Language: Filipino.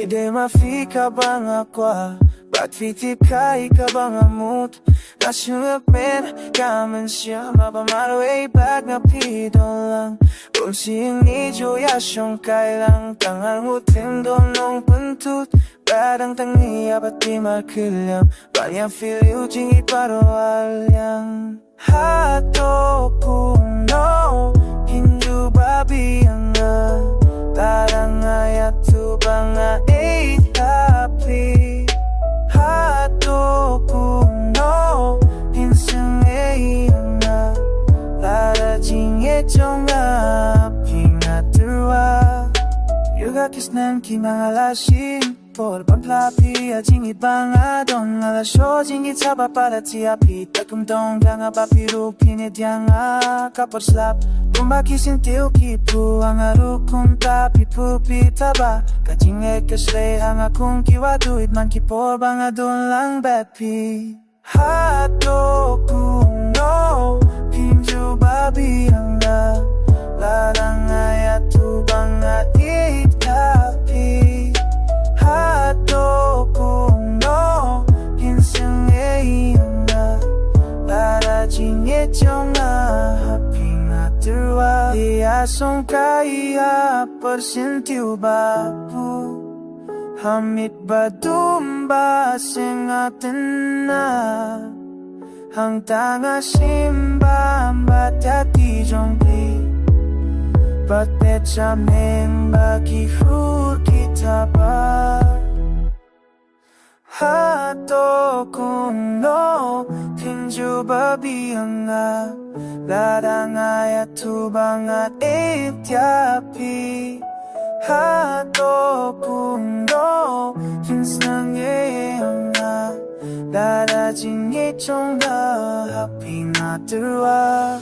Pwede mafika bang ako? Ba't fitip ka, ikaw bang amut? Nasyungapin, kaman siya mapamalo way back na pito lang Kung siyang nidyo yasyong kailang Tangang utim donong puntut Parang tangiya ba't di makilam Banyang filiw jing iparoalyang Hato kung no Hindu babi ang Tarang ayat tu banga happy Hato kung no Hinsang na Lara jingye jonga Pingaturwa Yuga kisnan kimangalasin Por pamplapi ajing ibanga don Alasyo jingit sa paparazzi api Takumdong ganga papiru pinidyanga Kaporslap Kumbaki sintiu kipu ang arukun tapi pupi taba Kajing ekasle ang akong kiwaduit man kipor bang adun lang bepi Hato kung no Pinju babi ang larang ayat tubang ait tapi Hato kung no Hinsang ang Lara jingye jonga happy Terwa dia song kaya persentiu bapu Hamid badumba sengatena Hang tanga simba batati jongpi Batet jameng bagi hur kita ba Hato kung no Tinju babi ang Larang ayat tubang at ipyapi Hato kung no Hinsang ang Lara jing itong happy na terwa